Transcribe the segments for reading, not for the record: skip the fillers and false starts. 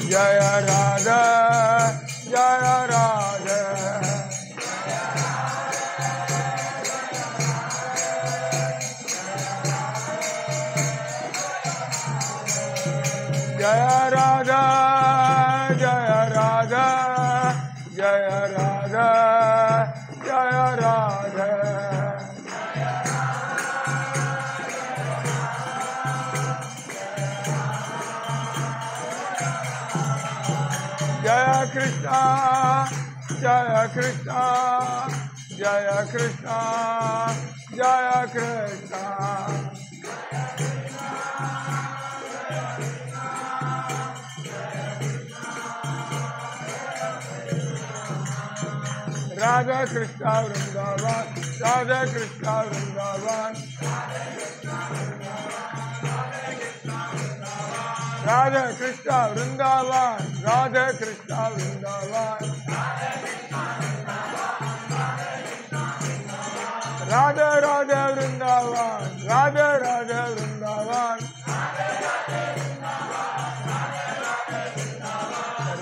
जय राधा जय राधा जय राधा जय राधा जय राधा जय राधा जय कृष्णा जय कृष्णा जय कृष्णा जय कृष्णा राधा कृष्णा वृंदावन राधा कृष्णा वृंदावन राधा कृष्णा वृंदावन राधा कृष्णा वृंदावन राधा राधा वृंदावन राधा राधा वृंदावन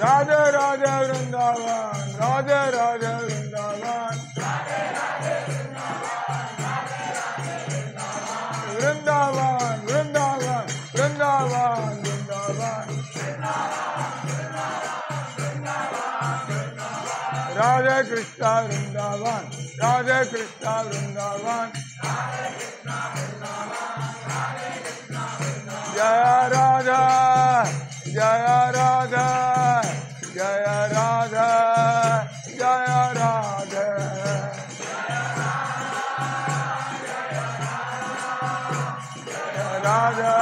राधा राधा वृंदावन राधा राधा वृंदावन वृंदावन वृंदावन वृंदावन वृंदावन राधा कृष्णा वृंदावन राधा कृष्णा वृंदावन जय राधा जय राधा जय राधा जय राधा राधा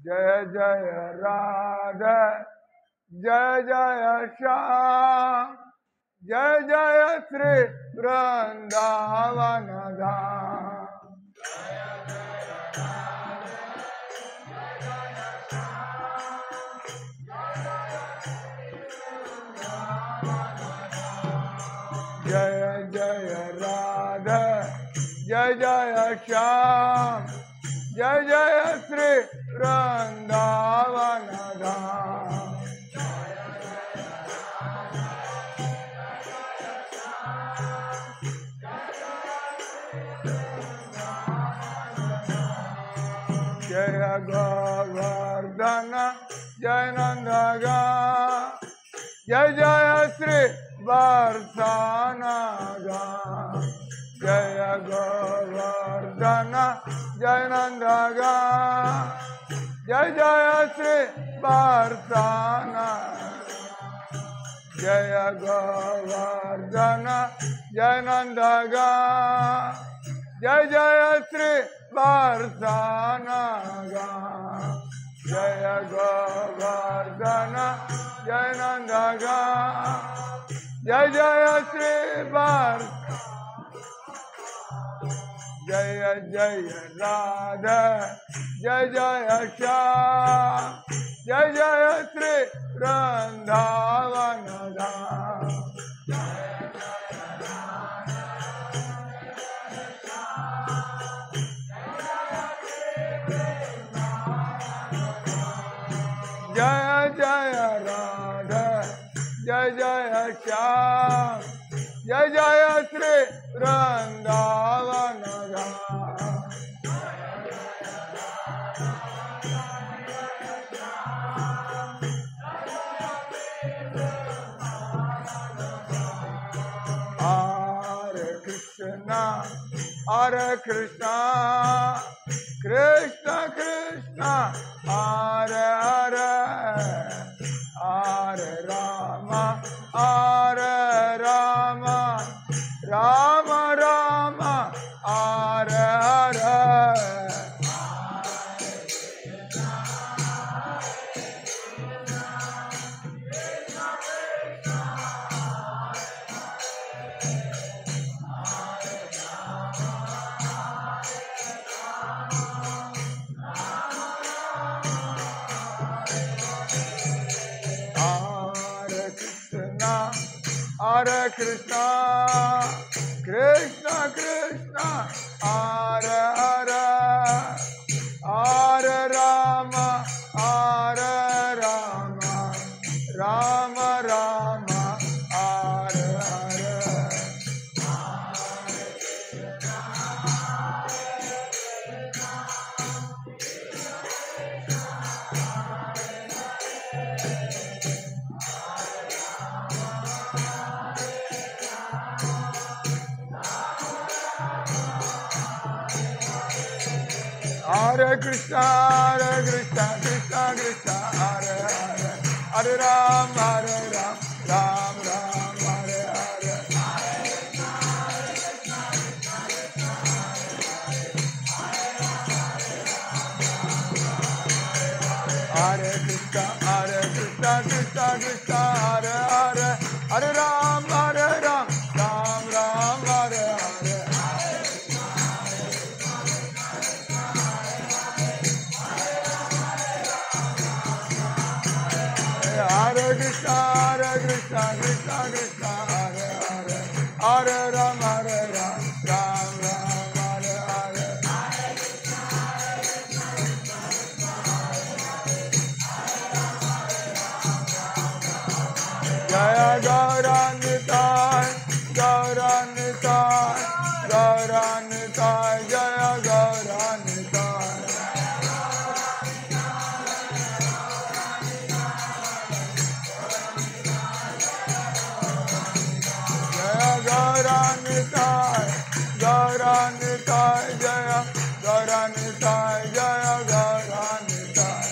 जय जय राधा जय जय श्याम जय जय श्री वृंदावन धाम जय जय राधा जय जय श्याम जय जय श्री वृंदावन धाम जय गोवर्धन जय नंदगा जय जय श्री वर्षानगा जय गोवर्धन जय नंदगा जय जय श्री वर्षाना जय गोवर्धन जय नंदगा जय जय श्री वर्षानगा जय गोवर्धन जय नंदगा जय जय श्री वर्ष जय जय राधा जय जय श्याम जय जय श्री वृंदावन धाम जय जय राधा जय जय श्याम जय जय श्री वृंदावन धाम Hare Krishna, Krishna Krishna, Hare Hare, Hare Rama, Hare Rama, Rama Rama, Hare Hare. Hare Krishna, Krishna Krishna, Hare Hare, Hare Hare Krishna, Krishna Krishna, Hare Hare, Hare Ram, Ram Ram, Hare Hare. Hare Krishna, Krishna Krishna, Hare Hare, Hare Ram, Ram Ram, Hare Hare. Hare Krishna, Krishna Krishna, Hare Hare, Hare Ram, Ram Ram, Hare Hare. Jaya Gauranitai, Gauranitai, Gauranitai, Jaya Gauranitai. Jaya Gauranitai, Gauranitai, Jaya Gauranitai, Jaya Gauranitai.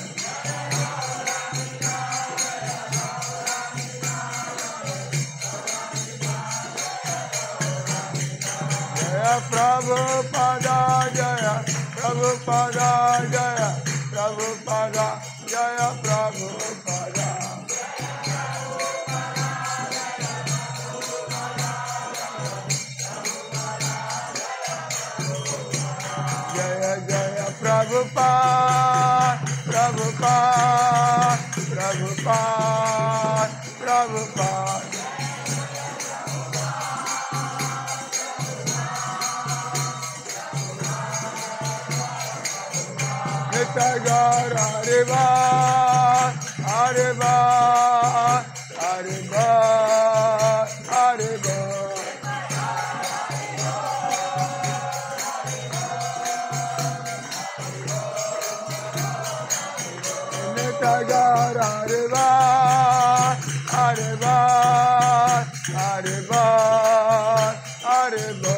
Jaya Prabhupada, Jaya Prabhupada, Jaya Prabhupada, Jaya Prabhupada. Jaya Jaya Prabhupada, Prabhupada, Prabhupada, Prabhupada. Nitya Hariva, Hariva, Hariva, Hariva. Nitya Hariva, Hariva, Hariva, Hariva.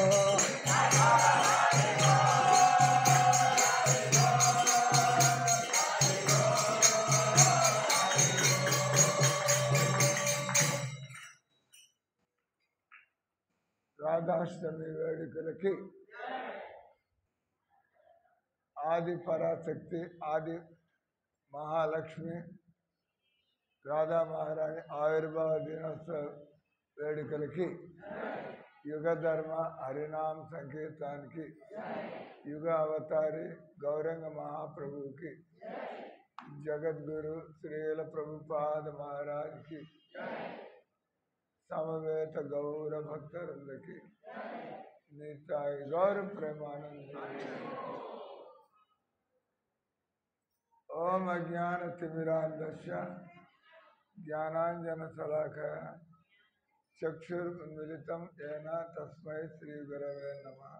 Radhashtami వేడుకలకి ఆది పరాశక్తి, ఆది మహాలక్ష్మి, రాధా మహారాణి ఆవిర్భావ దినోత్సవ వేడుకలకి యుగ ధర్మ హరినామ సంకీర్తానికి యుగ అవతారి గౌరంగ మహాప్రభువుకి జగద్గురు శ్రీల ప్రభుపాద మహారాజ్కి సమవేత గౌర భక్తరులకి నిత్యాయ గౌర ప్రేమానంద. ఓం అజ్ఞాన తిమిరాంధస్య జ్ఞానాంజన శలాకయ చక్షుర్మిలితం ఏన తస్మై శ్రీ గురవే నమః.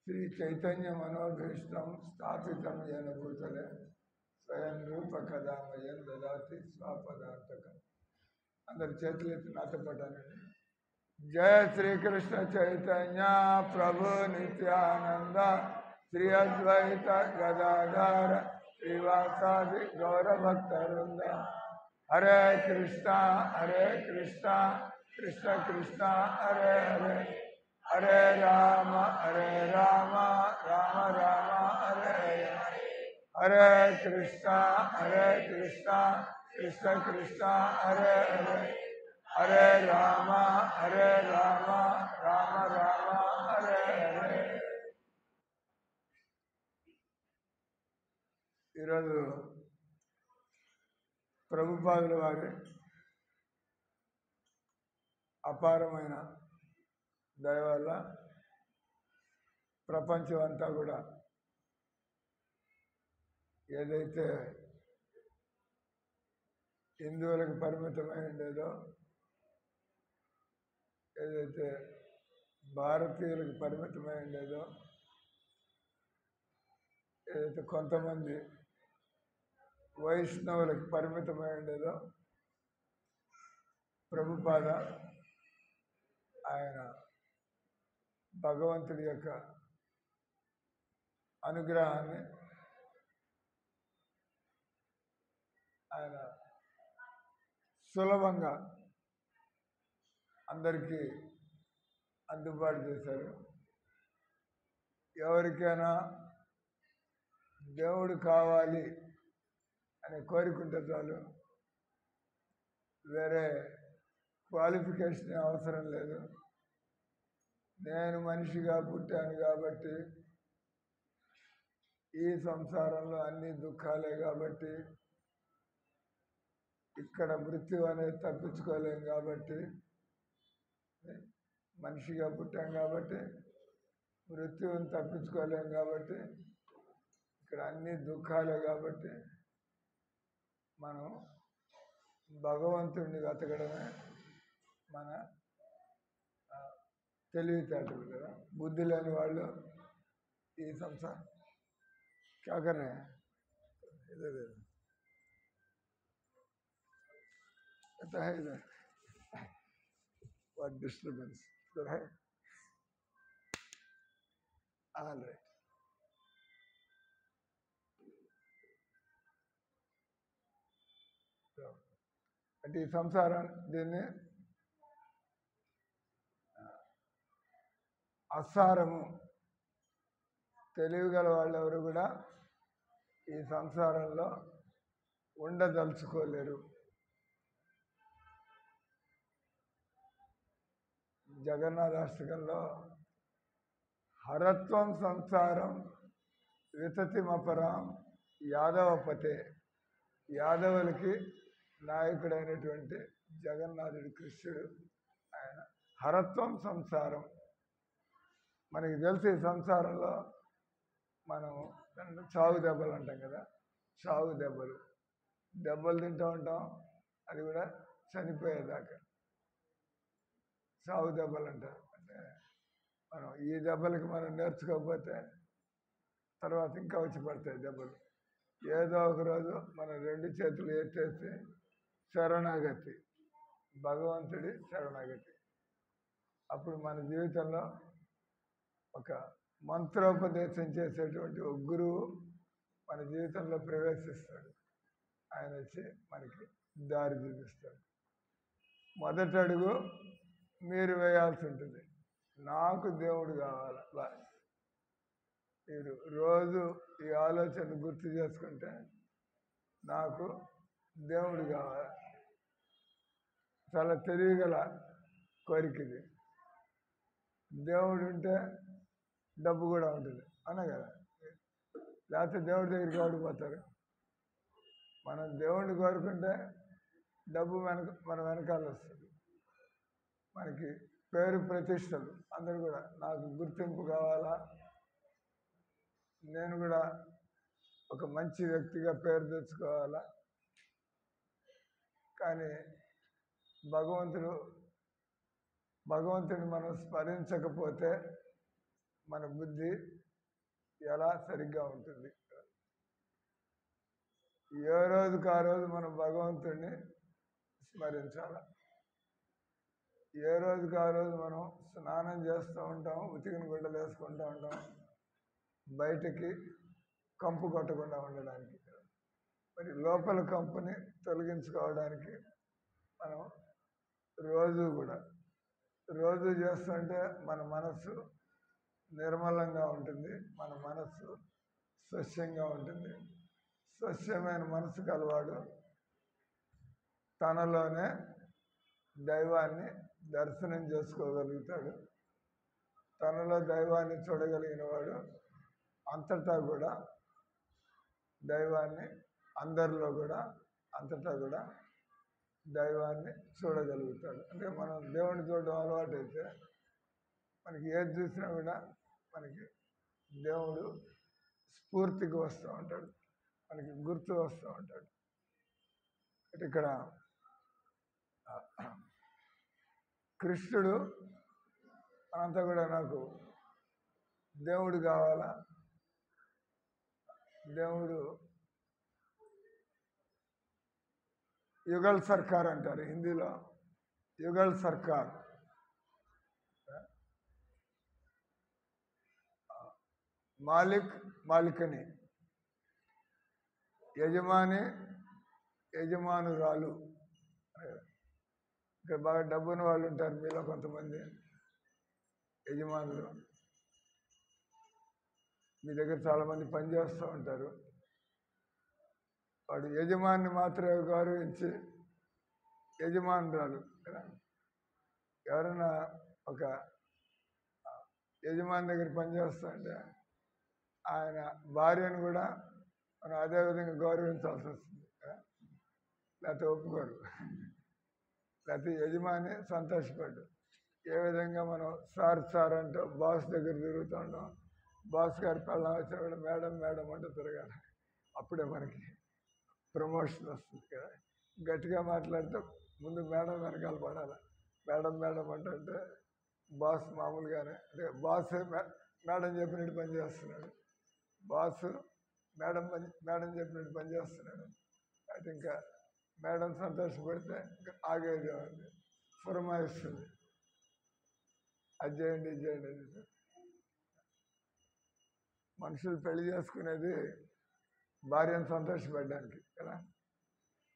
శ్రీ చైతన్య మనోభీష్టం స్థాపితం ఏన భూతలే స్వయం రూప కదామయం దదాతి స్వపదార్థకం. అందరి చేతులు ఎత్తి నాతో పట్టానండి. జయ శ్రీకృష్ణ చైతన్య ప్రభు నిత్యానంద శ్రీ అద్వైత గదాధర శ్రీవాసాది గౌరభక్తవృంద. హరే కృష్ణ కృష్ణ కృష్ణ హరే హరే, హరే రామ రామ రామ హరే హరే, హరే కృష్ణ కృష్ణ కృష్ణ హరే హరే, హరే రామ రామ రామ హరే హరే. ఈరోజు ప్రభుపాదుల వారి అపారమైన దయ వల్ల ప్రపంచం అంతా కూడా ఏదైతే హిందువులకు పరిమితమై ఉండేదో, ఏదైతే భారతీయులకు పరిమితమై ఉండేదో, ఏదైతే కొంతమంది వైష్ణవులకు పరిమితమై ఉండేదో, ప్రభుపాద ఆయన భగవంతుడి యొక్క అనుగ్రహాన్ని ఆయన సులభంగా అందరికీ అందుబాటు చేశారు. ఎవరికైనా దేవుడు కావాలి అని కోరుకుంటే చాలు, వేరే క్వాలిఫికేషన్ అవసరం లేదు. నేను మనిషిగా పుట్టాను కాబట్టి, ఈ సంసారంలో అన్ని దుఃఖాలే కాబట్టి, ఇక్కడ మృత్యు అనేది తప్పించుకోలేం కాబట్టి, మనిషిగా పుట్టాం కాబట్టి మృత్యువుని తప్పించుకోలేం కాబట్టి, ఇక్కడ అన్ని దుఃఖాలే కాబట్టి మనం భగవంతుడిని వెతకడమే మన తెలివితేటలు కదా. బుద్ధి లేని వాళ్ళు ఈ సంసారం కాకనే ఇదే what disturbance is there? All right. So, అంటే ఈ సంసారం దీన్ని అసారము. తెలివిగల వాళ్ళెవరు కూడా ఈ సంసారంలో ఉండదలుచుకోలేరు. జగన్నాథాష్టకంలో హరత్వం సంసారం వితతిమపరాం యాదవపతే, యాదవులకి నాయకుడైనటువంటి జగన్నాథుడు కృష్ణుడు ఆయన హరత్వం సంసారం. మనకి తెలిసి సంసారంలో మనం చావు దెబ్బలు అంటాం కదా, చావు దెబ్బలు తింటూ ఉంటాం, అది కూడా చనిపోయేదాకా చావు దెబ్బలు అంటారు. అంటే మనం ఈ దెబ్బలకి మనం నేర్చుకోకపోతే తర్వాత ఇంకా వచ్చి పడతాయి దెబ్బలు. ఏదో ఒక రోజు మనం 2 చేతులు ఎత్తేసి శరణాగతి, భగవంతుడి శరణాగతి. అప్పుడు మన జీవితంలో ఒక మంత్రోపదేశం చేసేటువంటి ఒక గురువు మన జీవితంలో ప్రవేశిస్తాడు. ఆయన వచ్చి మనకి దారి చూపిస్తాడు. మొదటి అడుగు మీరు వేయాల్సి ఉంటుంది. నాకు దేవుడు కావాలా. మీరు రోజు ఈ ఆలోచన గుర్తు చేసుకుంటే నాకు దేవుడు కావాలి. చాలా తెలియగల కోరికది. దేవుడు ఉంటే డబ్బు కూడా ఉంటుంది అనే కదా, లేకపోతే దేవుడి దగ్గరికి ఓడిపోతారు. మనం దేవుడిని కోరుకుంటే డబ్బు మన వెనకాల వస్తుంది. మనకి పేరు ప్రతిష్టలు, అందరూ కూడా నాకు గుర్తింపు కావాలా, నేను కూడా ఒక మంచి వ్యక్తిగా పేరు తెచ్చుకోవాలా. కానీ భగవంతుని మనం స్మరించకపోతే మన బుద్ధి ఎలా సరిగ్గా ఉంటుంది. ఏ రోజుకి ఆ రోజు మనం భగవంతుడిని స్మరించాలి. ఏ రోజుకి ఆ రోజు మనం స్నానం చేస్తూ ఉంటాం, ఉతికిన గుడ్డలు వేసుకుంటూ ఉంటాం, బయటకి కంపు కొట్టకుండా ఉండడానికి. మరి లోపల కంపుని తొలగించుకోవడానికి మనం రోజు చేస్తుంటే మన మనస్సు నిర్మలంగా ఉంటుంది, మన మనస్సు స్వచ్ఛంగా ఉంటుంది. స్వచ్ఛమైన మనసు కలవాడు తనలోనే దైవాన్ని దర్శనం చేసుకోగలుగుతాడు. తనలో దైవాన్ని చూడగలిగిన వాడు అంతటా కూడా దైవాన్ని, అందరిలో కూడా అంతటా కూడా దైవాన్ని చూడగలుగుతాడు. అంటే మనం దేవుడిని చూడడం అలవాటు అయితే మనకి ఏది చూసినా కూడా మనకి దేవుడు స్ఫూర్తికి వస్తూ ఉంటాడు, మనకి గుర్తు వస్తూ ఉంటాడు. ఇక్కడ కృష్ణుడు అంతా కూడా నాకు దేవుడు కావాలా, దేవుడు యుగల్ సర్కార్ అంటారు హిందీలో, యుగల్ సర్కార్. మాలిక్, మాలికని, యజమాని, యజమానురాలు. ఇక్కడ బాగా డబ్బున్న వాళ్ళు ఉంటారు మీలో కొంతమంది యజమానులు. మీ దగ్గర చాలామంది పనిచేస్తూ ఉంటారు. వాడు యజమాని మాత్రమే గౌరవించి యజమానురాలు కదా. ఎవరైనా ఒక యజమాని దగ్గర పనిచేస్తూ ఉంటే ఆయన భార్యను కూడా మనం అదేవిధంగా గౌరవించాల్సి వస్తుంది కదా. లేకపోతే ఒప్పుకోరు, లేకపోతే యజమాని సంతోషపడ్డు. ఏ విధంగా మనం సార్ అంటూ బాస్ దగ్గర తిరుగుతూ ఉంటాం, బాస్ గారి పెళ్ళం వచ్చినా కూడా మేడం మేడం అంటూ తిరగాలి. అప్పుడే మనకి ప్రమోషన్ వస్తుంది కదా. గట్టిగా మాట్లాడితే ముందు మేడం వెనకాల పడాలి. మేడం మేడం అంటే బాస్ మామూలుగానే అంటే బాస్ మేడం చెప్పినట్టు పని చేస్తున్నాడు, బాస్ మేడం చెప్పినట్టు పని చేస్తున్నాడు. అయితే ఇంకా మేడం సంతోషపడితే ఇంకా ఆగేది ఉంది, పురమాయిస్తుంది. అది చేయండి ఇది చేయండి అని. మనుషులు పెళ్లి చేసుకునేది భార్యను సంతోషపెట్టడానికి కదా.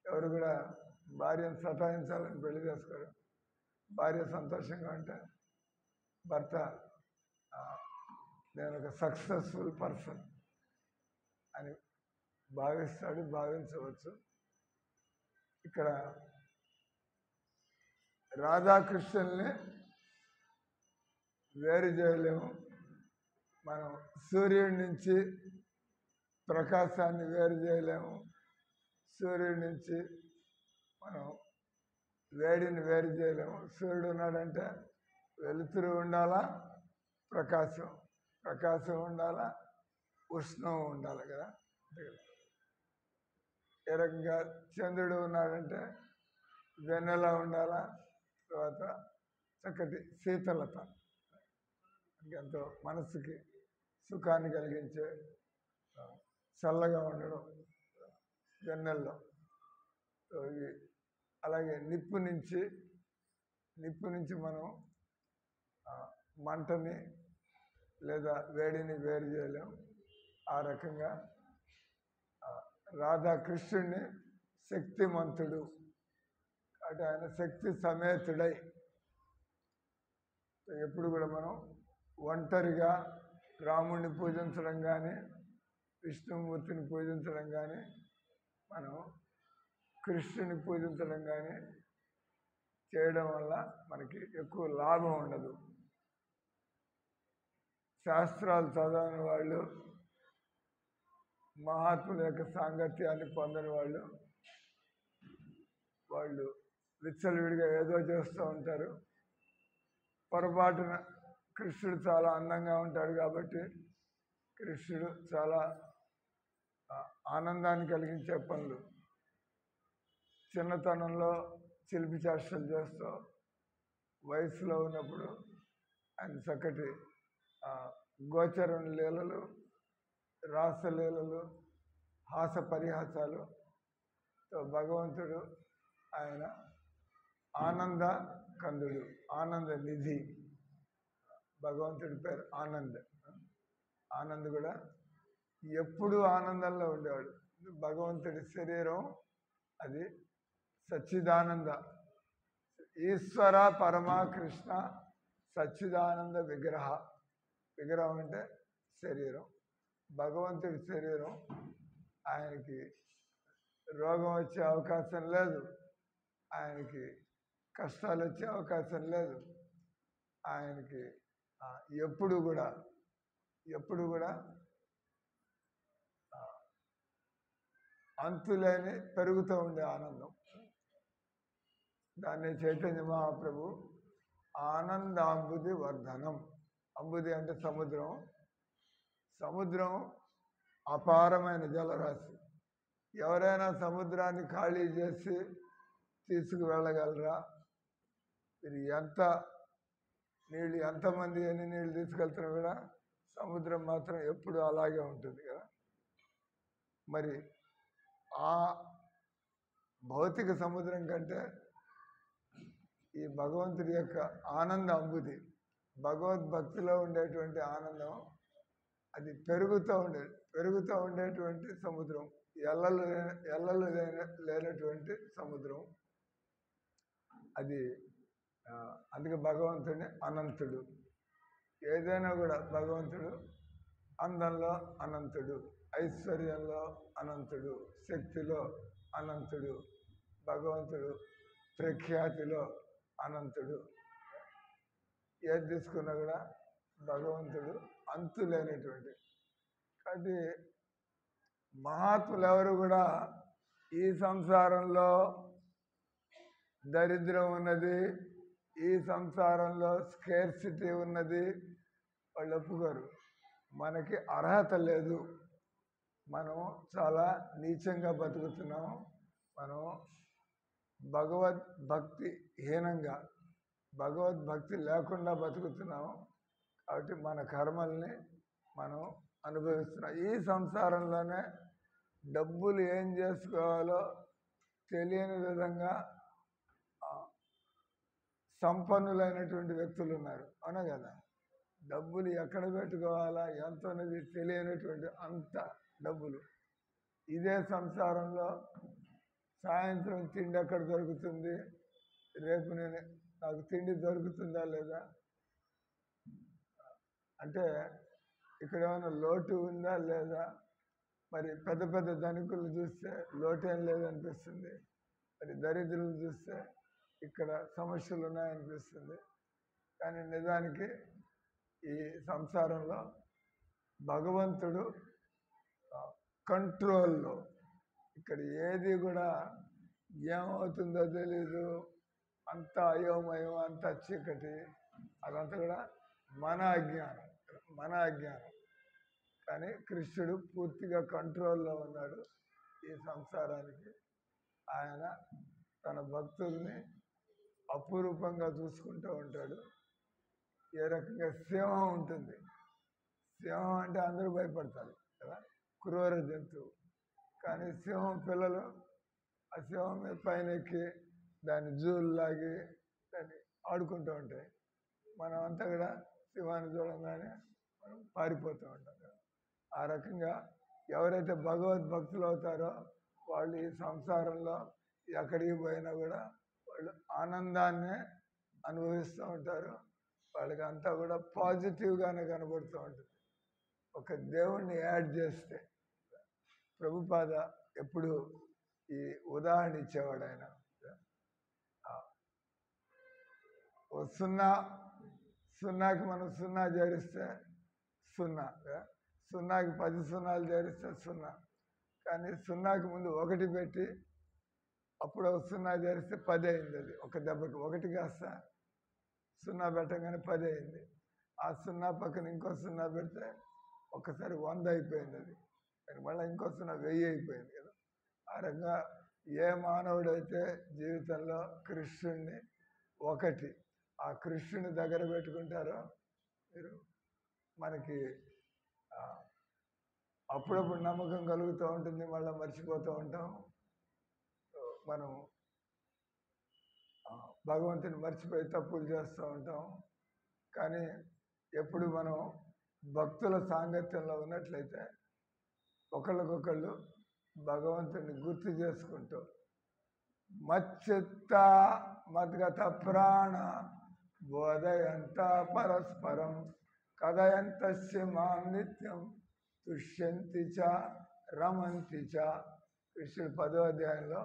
ఎవరు కూడా భార్యను సతాయించాలని పెళ్లి చేసుకోరు. భార్య సంతోషంగా ఉంటే భర్త నేను ఒక సక్సెస్ఫుల్ పర్సన్ అని భావిస్తాడు, భావించవచ్చు. ఇక్కడ రాధాకృష్ణుల్ని వేరు చేయలేము. మనం సూర్యుడి నుంచి ప్రకాశాన్ని వేరు చేయలేము, సూర్యుడి నుంచి మనం వేడిని వేరు చేయలేము. సూర్యుడు ఉన్నాడంటే వెలుతురు ఉండాలా, ప్రకాశం ఉండాలా, ఉష్ణం ఉండాలి కదా. ఏ రకంగా చంద్రుడు ఉన్నాడంటే వెన్నెల ఉండాలా, తర్వాత చక్కటి శీతలత, ఎంతో మనసుకి సుఖాన్ని కలిగించే చల్లగా ఉండడం వెన్నెల్లో. ఇవి అలాగే నిప్పు నుంచి మనం మంటని లేదా వేడిని వేరు చేయలేం. ఆ రకంగా రాధాకృష్ణుడిని శక్తిమంతుడు అంటే ఆయన శక్తి సమేతుడై ఎప్పుడు కూడా మనం ఒంటరిగా రాముడిని పూజించడం కానీ విష్ణుమూర్తిని పూజించడం కానీ మనం కృష్ణుని పూజించడం కానీ చేయడం వల్ల మనకి ఎక్కువ లాభం ఉండదు. శాస్త్రాలు చదవని వాళ్ళు, మహాత్ముల యొక్క సాంగత్యాన్ని పొందని వాళ్ళు విచ్చలవిడిగా ఏదో చేస్తూ ఉంటారు. పొరపాటున కృష్ణుడు చాలా అందంగా ఉంటాడు కాబట్టి కృష్ణుడు చాలా ఆనందాన్ని కలిగించే పనులు, చిన్నతనంలో చిలిపి చేష్టలు చేస్తూ వయసులో ఉన్నప్పుడు ఆయన చక్కటి గోచరం లీలలు, రాసలీలలు, హాస పరిహాసాలుతో భగవంతుడు ఆయన ఆనంద కందుడు, ఆనంద నిధి. భగవంతుడి పేరు ఆనంద్ కూడా ఎప్పుడు ఆనందంలో ఉండేవాడు. భగవంతుడి శరీరం అది సచ్చిదానంద, ఈశ్వర పరమాకృష్ణ సచ్చిదానంద విగ్రహం అంటే శరీరం. భగవంతుడి శరీరం, ఆయనకి రోగం వచ్చే అవకాశం లేదు, ఆయనకి కష్టాలు వచ్చే అవకాశం లేదు. ఆయనకి ఎప్పుడు కూడా అంతులేని పెరుగుతూ ఉండే ఆనందం. దాన్ని చైతన్య మహాప్రభు ఆనందాంబుది వర్ధనం. అంబుది అంటే సముద్రం అపారమైన జలరాశి. ఎవరైనా సముద్రాన్ని ఖాళీ చేసి తీసుకువెళ్ళగలరా? మీరు ఎంతమంది ఎన్ని నీళ్ళు తీసుకెళ్తున్నా కూడా సముద్రం మాత్రం ఎప్పుడు అలాగే ఉంటుంది కదా. మరి ఆ భౌతిక సముద్రం కంటే ఈ భగవంతుడి యొక్క ఆనంద అంబుది, భగవద్భక్తిలో ఉండేటువంటి ఆనందం అది పెరుగుతూ ఉండేటువంటి సముద్రం, ఎల్లలు లేనటువంటి సముద్రం అది. అందుకే భగవంతుడిని అనంతుడు. ఏదైనా కూడా భగవంతుడు అందంలో అనంతుడు, ఐశ్వర్యంలో అనంతుడు, శక్తిలో అనంతుడు, భగవంతుడు ప్రఖ్యాతిలో అనంతుడు. ఏది తీసుకున్నా కూడా భగవంతుడు అంతు లేనటువంటి. కాబట్టి మహాత్ములు ఎవరు కూడా ఈ సంసారంలో దరిద్రం ఉన్నది, ఈ సంసారంలో స్కేర్సిటీ ఉన్నది వాళ్ళు ఒప్పుకోరు. మనకి అర్హత లేదు, మనం చాలా నీచంగా బతుకుతున్నాం, మనం భగవద్భక్తి హీనంగా, భగవద్భక్తి లేకుండా బతుకుతున్నాం. కాబట్టి మన కర్మల్ని మనం అనుభవిస్తున్నాం. ఈ సంసారంలోనే డబ్బులు ఏం చేసుకోవాలో తెలియని విధంగా సంపన్నులైనటువంటి వ్యక్తులు ఉన్నారు, అవునా కదా. డబ్బులు ఎక్కడ పెట్టుకోవాలా ఎంత అనేది తెలియనటువంటి అంత డబ్బులు. ఇదే సంసారంలో సాయంత్రం తిండి ఎక్కడ దొరుకుతుంది, రేపు నాకు తిండి దొరుకుతుందా లేదా, అంటే ఇక్కడ ఏమైనా లోటు ఉందా లేదా. మరి పెద్ద పెద్ద ధనికులు చూస్తే లోటేం లేదనిపిస్తుంది, మరి దరిద్రులు చూస్తే ఇక్కడ సమస్యలు ఉన్నాయనిపిస్తుంది. కానీ నిజానికి ఈ సంసారంలో భగవంతుడు కంట్రోల్లో. ఇక్కడ ఏది కూడా ఏమవుతుందో తెలీదు, అంత అయోమయం, అంత చీకటి, అదంతా కూడా మన అజ్ఞానం. కానీ కృష్ణుడు పూర్తిగా కంట్రోల్లో ఉన్నాడు ఈ సంసారానికి. ఆయన తన భక్తుల్ని అపురూపంగా చూసుకుంటూ ఉంటాడు. ఏ రకంగా సింహం ఉంటుంది, సింహం అంటే అందరూ భయపడతారు కదా, క్రూర జంతువు. కానీ సింహం పిల్లలు ఆ సింహం మీద పైన ఎక్కి దాన్ని జూలు లాగి దాన్ని ఆడుకుంటూ ఉంటాయి. మనం అంతా కూడా సింహాన్ని చూడంగానే మనం పారిపోతూ ఉంటాం కదా. ఆ రకంగా ఎవరైతే భగవద్భక్తులు అవుతారో వాళ్ళు ఈ సంసారంలో ఎక్కడికి పోయినా కూడా వాళ్ళు ఆనందాన్నే అనుభవిస్తూ ఉంటారు. వాళ్ళకి అంతా కూడా పాజిటివ్గానే కనబడుతూ ఉంటుంది. ఒక దేవుణ్ణి యాడ్ చేస్తే, ప్రభుపాద ఎప్పుడు ఈ ఉదాహరణ ఇచ్చేవాడు. ఆయన ఓ సున్నాకి మనం సున్నా చేరిస్తే సున్నాకి 10 సున్నాలు చేరిస్తే సున్నా. కానీ సున్నాకి ముందు 1 పెట్టి అప్పుడు ఒక సున్నా చేరిస్తే 10 అయింది. అది ఒక దెబ్బకి 1 కాస్త సున్నా పెట్టగానే 10 అయింది. ఆ సున్నా పక్కన ఇంకో సున్నా పెడితే ఒక్కసారి 100 అయిపోయింది. అది కానీ మళ్ళీ ఇంకో సున్నా 1000 అయిపోయింది కదా. ఆ రకంగా ఏ మానవుడైతే జీవితంలో కృష్ణుడిని ఒకటి ఆ కృష్ణుని దగ్గర పెట్టుకుంటారో మీరు మనకి అప్పుడప్పుడు నమ్మకం కలుగుతూ ఉంటుంది, మళ్ళీ మర్చిపోతూ ఉంటాం. మనం భగవంతుని మర్చిపోయి తప్పులు చేస్తూ ఉంటాం. కానీ ఎప్పుడు మనం భక్తుల సాంగత్యంలో ఉన్నట్లయితే ఒకళ్ళకొకళ్ళు భగవంతుని గుర్తు చేసుకుంటూ మచ్చిత్త మద్గత ప్రాణ బోధయంత పరస్పరం కథయంతస్య మాం నిత్యం తుష్యంతి చ రమంతి చ. కృష్ణుడు 10వ అధ్యాయంలో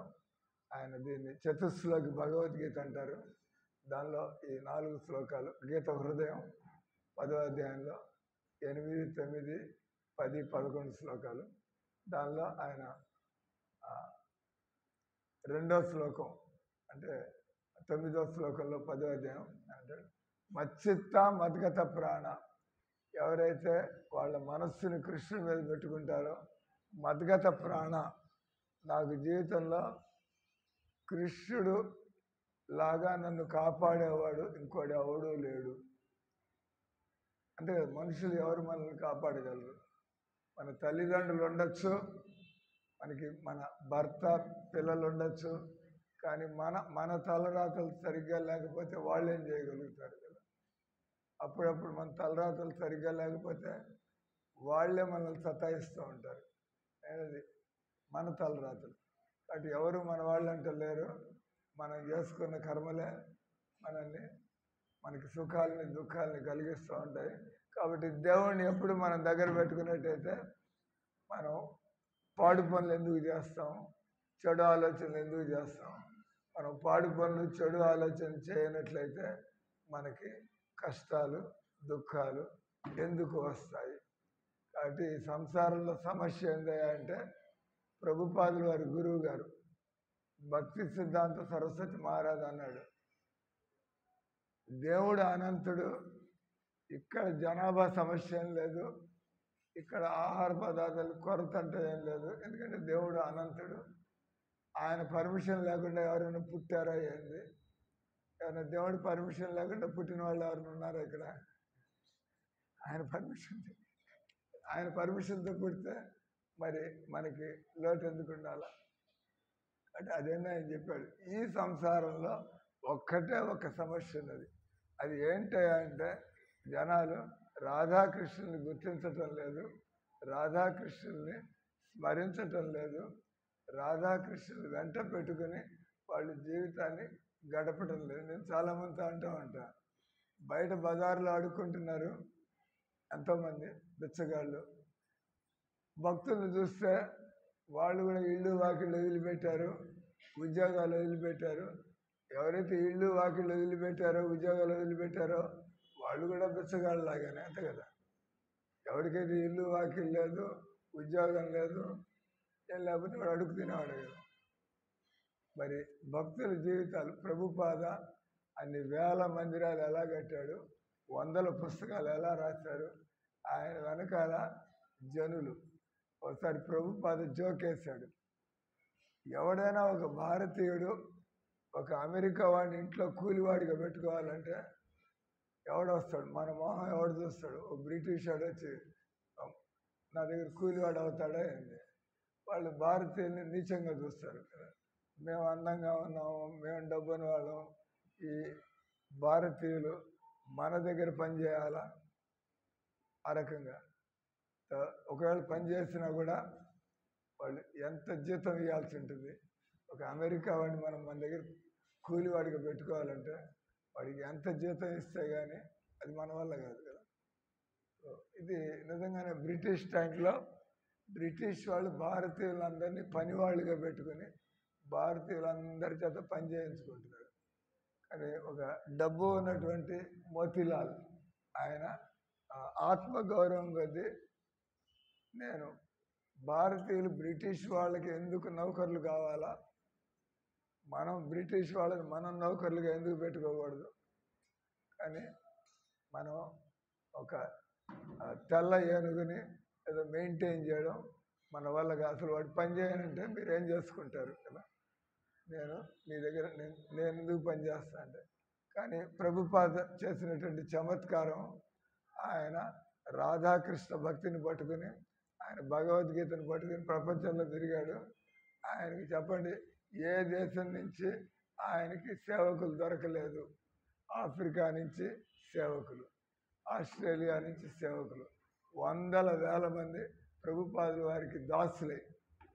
ఆయన దీన్ని చతుశ్లోకి భగవద్గీత అంటారు. దానిలో ఈ 4 శ్లోకాలు గీత హృదయం 10వ అధ్యాయంలో 8, 9, 10, 11 శ్లోకాలు. దానిలో ఆయన 2వ శ్లోకం అంటే 9వ శ్లోకంలో 10వ అధ్యాయం అంటాడు మచ్చిత్త మద్గత ప్రాణ. ఎవరైతే వాళ్ళ మనస్సుని కృష్ణుడి మీద పెట్టుకుంటారో మద్గత ప్రాణ, నాకు జీవితంలో కృష్ణుడు లాగా నన్ను కాపాడేవాడు ఇంకోటి ఎవడూ లేడు. అంటే మనుషులు ఎవరు మనల్ని కాపాడగలరు? మన తల్లిదండ్రులు ఉండొచ్చు, మనకి మన భర్త పిల్లలు ఉండొచ్చు, కానీ మన తలరాతలు సరిగ్గా లేకపోతే వాళ్ళు ఏం చేయగలుగుతారు కదా. అప్పుడప్పుడు మన తలరాతలు సరిగ్గా లేకపోతే వాళ్ళే మనల్ని సతాయిస్తూ ఉంటారు. అనేది మన తలరాతలు. కాబట్టి ఎవరు మన వాళ్ళు అంటే లేరు. మనం చేసుకున్న కర్మలే మనకి సుఖాలని దుఃఖాలని కలిగిస్తూ ఉంటాయి. కాబట్టి దేవుణ్ణి ఎప్పుడు మనం దగ్గర పెట్టుకున్నట్టయితే మనం పాడు పనులు ఎందుకు చేస్తాం, చెడు ఆలోచనలు ఎందుకు చేస్తాం? మనం పాడు పనులు చెడు ఆలోచన చేయనట్లయితే మనకి కష్టాలు దుఃఖాలు ఎందుకు వస్తాయి? కాబట్టి ఈ సంసారంలో సమస్య ఏంటి అంటే ప్రభుపాదులు వారి గురువు గారు భక్తి సిద్ధాంత సరస్వతి మహారాజ్ అన్నాడు, దేవుడు అనంతుడు, ఇక్కడ జనాభా సమస్య ఏం లేదు, ఇక్కడ ఆహార పదార్థాలు కొరత అంటే ఏం లేదు. ఎందుకంటే దేవుడు అనంతుడు. ఆయన పర్మిషన్ లేకుండా ఎవరైనా పుట్టారా ఏంది? ఏమైనా దేవుడి పర్మిషన్ లేకుండా పుట్టిన వాళ్ళు ఎవరైనా ఉన్నారా ఇక్కడ? ఆయన పర్మిషన్తో పుడితే మరి మనకి లోటు ఎందుకు ఉండాల? అంటే అదేనా ఆయన చెప్పాడు. ఈ సంసారంలో ఒక్కటే ఒక సమస్య ఉన్నది. అది ఏంటంటే జనాలు రాధాకృష్ణుని గుర్తించటం లేదు, రాధాకృష్ణుల్ని స్మరించటం లేదు, రాధాకృష్ణుని వెంట పెట్టుకుని వాళ్ళు జీవితాన్ని గడపటం లేదు. నేను చాలామంది అంటూ ఉంటా, బయట బజార్లో అడుక్కుంటున్నారు ఎంతోమంది బిచ్చగాళ్ళు. భక్తులను చూస్తే వాళ్ళు కూడా ఇళ్ళు వాకిళ్ళు వదిలిపెట్టారు, ఉద్యోగాలు వదిలిపెట్టారు. ఎవరైతే ఇళ్ళు వాకిళ్ళు వదిలిపెట్టారో ఉద్యోగాలు వదిలిపెట్టారో వాళ్ళు కూడా బిచ్చగాళ్ళు లాగానే, అంతే కదా. ఎవరికైతే ఇల్లు వాకిళ్ళు లేదు, ఉద్యోగం లేదు, ఏం లేకపోతే వాడు అడుగు తినేవాడు కదా. మరి భక్తుల జీవితాలు ప్రభుపాద అన్ని వేల మందిరాలు ఎలా కట్టాడు, వందల పుస్తకాలు ఎలా రాశారు, ఆయన వెనకాల జనులు. ఒకసారి ప్రభుపాద జోకేశాడు, ఎవడైనా ఒక భారతీయుడు ఒక అమెరికా వాడిని ఇంట్లో కూలివాడిగా పెట్టుకోవాలంటే ఎవడొస్తాడు? మన మొహం ఎవడు చూస్తాడు? ఒక బ్రిటిష్ వాడు వచ్చి నా దగ్గర కూలివాడు అవుతాడా ఏంది? వాళ్ళు భారతీయుల్ని నీచంగా చూస్తారు. మేము అందంగా ఉన్నాము, మేము డబ్బుని వాళ్ళం, ఈ భారతీయులు మన దగ్గర పనిచేయాలా? ఆ రకంగా ఒకవేళ పని చేసినా కూడా వాళ్ళు ఎంత జీతం ఇవ్వాల్సి ఉంటుంది. ఒక అమెరికా వాడిని మనం మన దగ్గర కూలివాడిగా పెట్టుకోవాలంటే వాడికి ఎంత జీతం ఇస్తే కానీ అది మన వల్ల కాదు కదా. ఇది నిజంగానే బ్రిటిష్ టైంలో బ్రిటిష్ వాళ్ళు భారతీయులందరినీ పనివాళ్ళుగా పెట్టుకుని భారతీయులందరి చేత పని చేయించుకుంటున్నారు. కానీ ఒక డబ్బు ఉన్నటువంటి మోతీలాల్ ఆయన ఆత్మగౌరవం కొద్దీ నేను భారతీయులు బ్రిటిష్ వాళ్ళకి ఎందుకు నౌకర్లు కావాలా, మనం బ్రిటిష్ వాళ్ళని మనం నౌకర్లుగా ఎందుకు పెట్టుకోకూడదు, కానీ మనం ఒక తెల్ల ఏనుగుని ఏదో మెయింటైన్ చేయడం మన వల్ల అసలు వాడు పని చేయనంటే మీరు ఏం చేసుకుంటారు కదా. నేను మీ దగ్గర నేను ఎందుకు పని చేస్తా అంటే, కానీ ప్రభుపాద చేసినటువంటి చమత్కారం, ఆయన రాధాకృష్ణ భక్తిని పట్టుకుని ఆయన భగవద్గీతను పట్టుకుని ప్రపంచంలో తిరిగాడు. ఆయనకి చెప్పండి ఏ దేశం నుంచి ఆయనకి సేవకులు దొరకలేదు. ఆఫ్రికా నుంచి సేవకులు, ఆస్ట్రేలియా నుంచి సేవకులు, వందల వేల మంది ప్రభుపాదుల వారికి దాసులై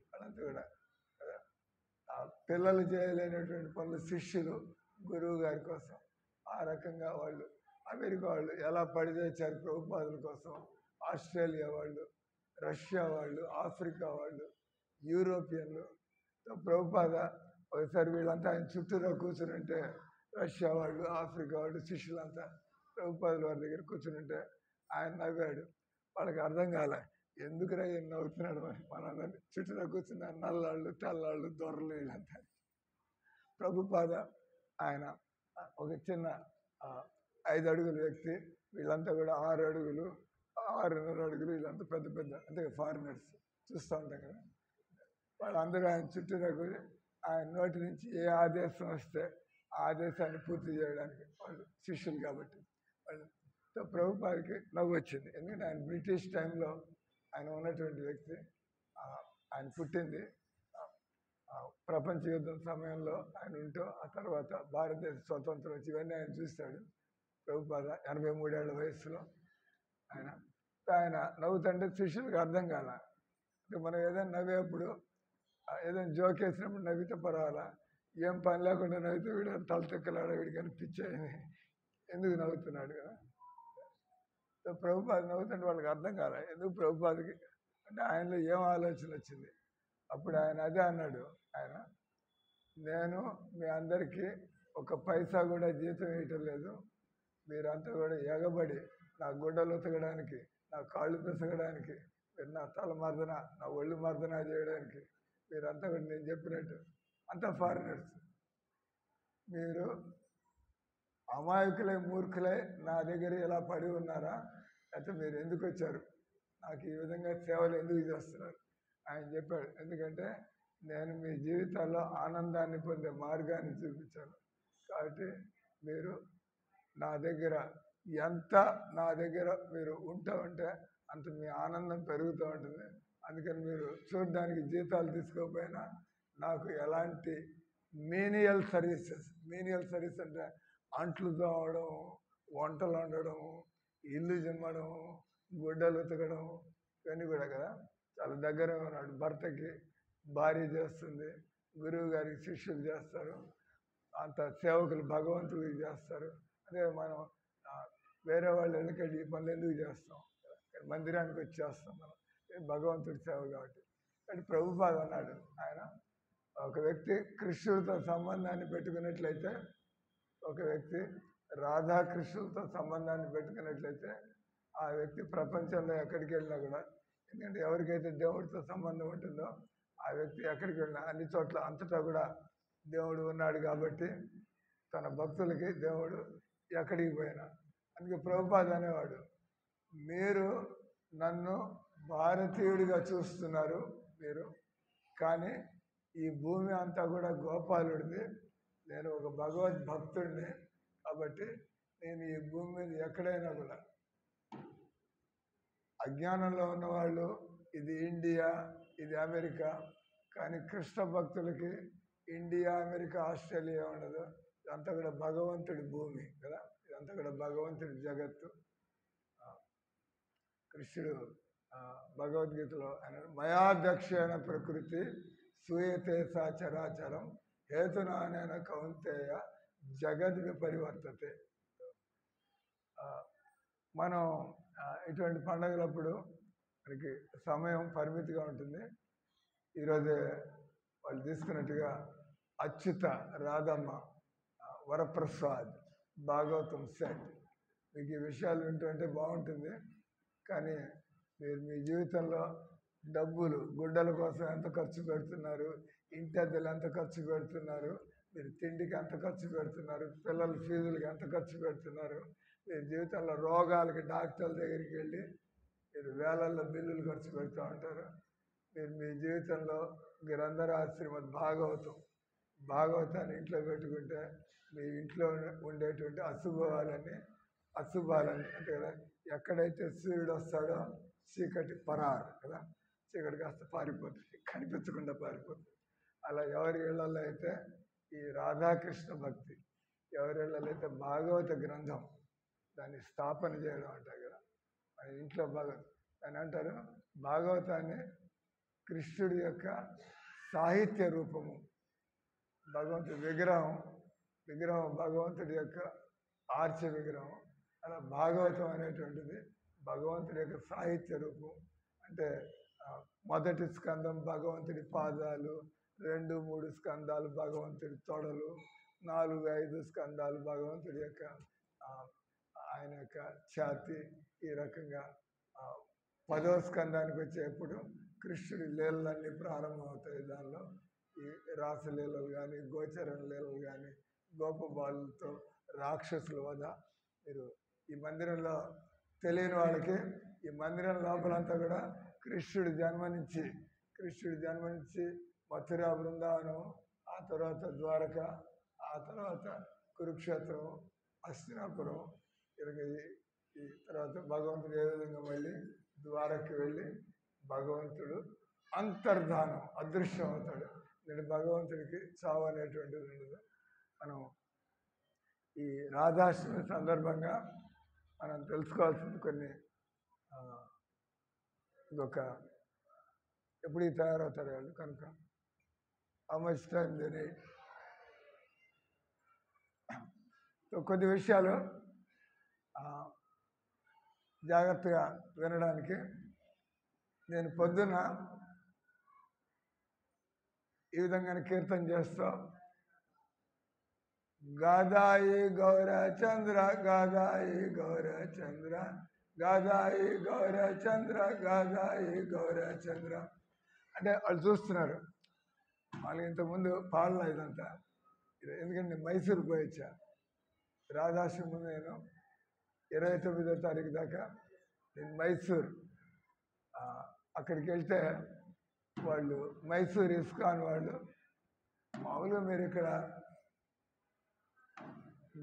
వాళ్ళంతా కూడా పిల్లలు చేయలేనటువంటి పనులు శిష్యులు గురువు గారి కోసం. ఆ రకంగా వాళ్ళు అమెరికా వాళ్ళు ఎలా పడిచేశారు ప్రభుపాదుల కోసం, ఆస్ట్రేలియా వాళ్ళు, రష్యా వాళ్ళు, ఆఫ్రికా వాళ్ళు, యూరోపియన్లు. ప్రభుపాద ఒకసారి వీళ్ళంతా ఆయన చుట్టూలో కూర్చునింటే రష్యా వాళ్ళు, ఆఫ్రికా వాళ్ళు శిష్యులంతా ప్రభుపాదుల వారి దగ్గర కూర్చునింటే ఆయన నవ్వాడు. వాళ్ళకి అర్థం కాలే, ఎందుకురా ఈయన నవ్వుతున్నాడు మనందరినీ చుట్టూలో కూర్చున్న నల్లాళ్ళు తెల్లాళ్ళు దొరలు వీళ్ళంతా. ప్రభుపాద ఆయన ఒక చిన్న 5 అడుగుల వ్యక్తి, వీళ్ళంతా కూడా 6 అడుగులు 6.5 అడుగులు, వీళ్ళంతా పెద్ద పెద్ద అంటే ఫారినర్స్ చూస్తూ ఉంటాం కదా. వాళ్ళందరూ ఆయన చుట్టూరా కూర్చొని ఆయన నోటి నుంచి ఏ ఆదేశం వస్తే ఆ ఆదేశాన్ని పూర్తి చేయడానికి వాళ్ళు శిష్యులు కాబట్టి వాళ్ళు ప్రభుపాదకి నవ్వు వచ్చింది. ఎందుకంటే ఆయన బ్రిటిష్ టైంలో ఆయన ఉన్నటువంటి వ్యక్తి. ఆయన పుట్టింది ప్రపంచ యుద్ధం సమయంలో ఆయన ఉంటూ, ఆ తర్వాత భారతదేశ స్వతంత్రం వచ్చి ఇవన్నీ ఆయన చూస్తాడు. ప్రభుపాద 83 ఏళ్ల వయస్సులో ఆయన ఆయన నవ్వుతుంటే శిష్యులకు అర్థం కాల. అంటే మనం ఏదైనా నవ్వేప్పుడు ఏదైనా జోక్ వేసినప్పుడు నవ్వితే పర్వాలా, ఏం పని లేకుండా నవ్వితే వీడు తల తిక్కలాడ వీడికి అనిపించాయని ఎందుకు నవ్వుతున్నాడు కదా. సో ప్రభుపాద నవ్వుతుంటే వాళ్ళకి అర్థం కాల, ఎందుకు ప్రభుపాదకి అంటే ఆయనలో ఏం ఆలోచన వచ్చింది. అప్పుడు ఆయన అదే అన్నాడు, ఆయన నేను మీ అందరికీ ఒక పైసా కూడా జీతం వేయటం లేదు, మీరంతా కూడా ఎగబడి నా గుడ్డలు ఉతకడానికి, నా కాళ్ళు పిసగడానికి, మీరు నా తల మర్దన, నా ఒళ్ళు మర్దన చేయడానికి మీరంతా కూడా నేను చెప్పినట్టు అంతా ఫారినర్స్. మీరు అమాయకులై మూర్ఖులై నా దగ్గర ఇలా పడి ఉన్నారా, అయితే మీరు ఎందుకు వచ్చారు, నాకు ఈ విధంగా సేవలు ఎందుకు చేస్తున్నారు ఆయన చెప్పాడు. ఎందుకంటే నేను మీ జీవితాల్లో ఆనందాన్ని పొందే మార్గాన్ని చూపించాను. కాబట్టి మీరు నా దగ్గర ఎంత మీరు ఉంటూ ఉంటే అంత మీ ఆనందం పెరుగుతూ ఉంటుంది. అందుకని మీరు చూడడానికి జీతాలు తీసుకోకపోయినా నాకు ఎలాంటి మీనియల్ సర్వీస్ అంటే అంట్లు తోవడం, వంటలు వండడం, ఇల్లు చిమ్మడం, గుడ్డలు ఉతకడం, ఇవన్నీ కూడా కదా చాలా దగ్గర ఉన్నాడు. భర్తకి భార్య చేస్తుంది, గురువు గారికి శిష్యులు చేస్తారు, అంత సేవకులు భగవంతుడికి చేస్తారు. అదే మనం వేరే వాళ్ళు ఎందుకంటే ఈ పనులు ఎందుకు చేస్తాం, మందిరానికి వచ్చి చేస్తాం మనం, భగవంతుడి సేవ కాబట్టి. కానీ ప్రభుపాద అన్నాడు, ఆయన ఒక వ్యక్తి కృష్ణుడితో సంబంధాన్ని పెట్టుకున్నట్లయితే, ఒక వ్యక్తి రాధాకృష్ణులతో సంబంధాన్ని పెట్టుకున్నట్లయితే ఆ వ్యక్తి ప్రపంచంలో ఎక్కడికి వెళ్ళినా కూడా, ఎందుకంటే ఎవరికైతే దేవుడితో సంబంధం ఉంటుందో ఆ వ్యక్తి ఎక్కడికి వెళ్ళినా అన్ని చోట్ల అంతటా కూడా దేవుడు ఉన్నాడు. కాబట్టి తన భక్తులకి దేవుడు ఎక్కడికి పోయినా, అందుకే ప్రభుపాద అనేవాడు, మీరు నన్ను భారతీయుడిగా చూస్తున్నారు మీరు, కానీ ఈ భూమి అంతా కూడా గోపాలుడిది, నేను ఒక భగవద్భక్తుడిని. కాబట్టి నేను ఈ భూమి మీద ఎక్కడైనా కూడా అజ్ఞానంలో ఉన్నవాళ్ళు ఇది ఇండియా, ఇది అమెరికా, కానీ కృష్ణ భక్తులకి ఇండియా, అమెరికా, ఆస్ట్రేలియా ఉండదు. ఇదంతా కూడా భగవంతుడి భూమి కదా, ఇదంతా కూడా భగవంతుడి జగత్తు. కృష్ణుడు భగవద్గీతలో ఆయన మయాధ్యక్షణ ప్రకృతి సూయతే సా చరాచరం హేతునానైన కౌంతేయ జగద్ విపరివర్తతే. మనం ఇటువంటి పండుగలప్పుడు మనకి సమయం పరిమితిగా ఉంటుంది. ఈరోజే వాళ్ళు తీసుకున్నట్టుగా అచ్యుత రాధమ్మ వరప్రసాద్ భాగవతం సెట్, మీకు ఈ విషయాలు వింటుంటే బాగుంటుంది. కానీ మీరు మీ జీవితంలో డబ్బులు గుడ్డల కోసం ఎంత ఖర్చు పెడుతున్నారు, ఇంటి అద్దెలు ఎంత ఖర్చు పెడుతున్నారు, మీరు తిండికి ఎంత ఖర్చు పెడుతున్నారు, పిల్లల ఫీజులకి ఎంత ఖర్చు పెడుతున్నారు, మీరు జీవితంలో రోగాలకి డాక్టర్ల దగ్గరికి వెళ్ళి మీరు వేలల్లో బిల్లులు ఖర్చు పెడుతూ ఉంటారు. మీరు మీ జీవితంలో గ్రంథరా శ్రీమద్ భాగవతాన్ని ఇంట్లో పెట్టుకుంటే మీ ఇంట్లో ఉండేటువంటి అశుభాలని అంటే కదా, ఎక్కడైతే సూర్యుడు వస్తాడో చీకటి పరారు కదా, చీకటి కాస్త పారిపోతుంది, కనిపించకుండా పారిపోతుంది. అలా ఎవరి ఇళ్లలో అయితే ఈ రాధాకృష్ణ భక్తి, ఎవరి ఇళ్లలో అయితే భాగవత గ్రంథం దాన్ని స్థాపన చేయడం అంటారు కదా, మన ఇంట్లో దాన్ని అంటారు భాగవతాన్ని కృష్ణుడి యొక్క సాహిత్య రూపము, భగవంతుడి విగ్రహం భగవంతుడి యొక్క ఆర్చ విగ్రహం. అలా భాగవతం అనేటువంటిది భగవంతుడి యొక్క సాహిత్య రూపం. అంటే మొదటి స్కందం భగవంతుడి పాదాలు, 2-3 స్కందాలు భగవంతుడి తొడలు, 4-5 స్కందాలు భగవంతుడి యొక్క ఆయన యొక్క ఛాతి. ఈ రకంగా 10వ స్కందానికి వచ్చేప్పుడు కృష్ణుడి లీలలన్నీ ప్రారంభమవుతాయి. దానిలో ఈ రాసలీలలు కానీ, గోచరణ లీలలు కానీ, గోపబాలులతో రాక్షసుల వద. మీరు ఈ మందిరంలో తెలియని వాళ్ళకి ఈ మందిరం లోపలంతా కూడా కృష్ణుడి జన్మనించి మథురా, బృందావనం, ఆ తర్వాత ద్వారక, ఆ తర్వాత కురుక్షేత్రం, హస్తినాపురం, ఈ తర్వాత భగవంతుడు ఏ విధంగా మళ్ళీ ద్వారకి వెళ్ళి భగవంతుడు అంతర్ధానం అదృశ్యం అవుతాడు. నేను భగవంతుడికి చావు అనేటువంటిది ఉండదు. మనం ఈ రాధాష్టమి సందర్భంగా మనం తెలుసుకోవాల్సింది కొన్ని ఇంకొక ఎప్పటికి తయారవుతారు వాళ్ళు కనుక how much time they need. కొద్ది విషయాలు జాగ్రత్తగా వినడానికి నేను పొద్దున్న ఈ విధంగానే కీర్తన చేస్తూ గాదాయి గౌర చంద్ర గాదాయి గౌర చంద్ర గాదాయి గౌర చంద్ర గాదాయి గౌర చంద్ర అంటే వాళ్ళు చూస్తున్నారు. వాళ్ళు ఇంతకుముందు పాడలా ఇదంతా, ఎందుకంటే నేను మైసూరు పోయొచ్చా. రాధాశ్రమం నేను 29వ తారీఖు దాకా నేను మైసూర్, అక్కడికి వెళ్తే వాళ్ళు మైసూర్ ఇస్కాన్ వాళ్ళు మామూలుగా మీరు ఇక్కడ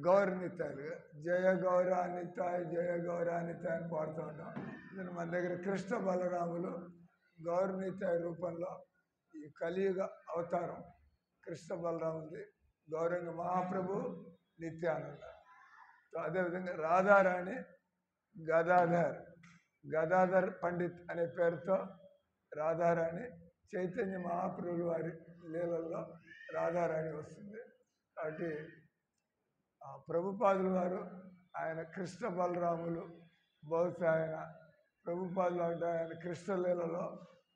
గౌరనిత్యాలు జయ గౌరానిత్యాయ జయ గౌరానిత్యాయ అని పాడుతూ ఉంటాం. నేను మన దగ్గర కృష్ణ బలరాములు గౌరనిత్యాయ రూపంలో ఈ కలియుగ అవతారం కృష్ణ బలరాముది గౌరంగ మహాప్రభు నిత్యానంద. సో అదేవిధంగా రాధారాణి గదాధర్ పండిత్ అనే పేరుతో రాధారాణి చైతన్య మహాప్రభులు వారి లీలల్లో రాధారాణి వస్తుంది. కాబట్టి ప్రభుపాదులు వారు ఆయన కృష్ణ బలరాములు, బహుశా ఆయన ప్రభుపాదులు అంటే ఆయన కృష్ణలీలలో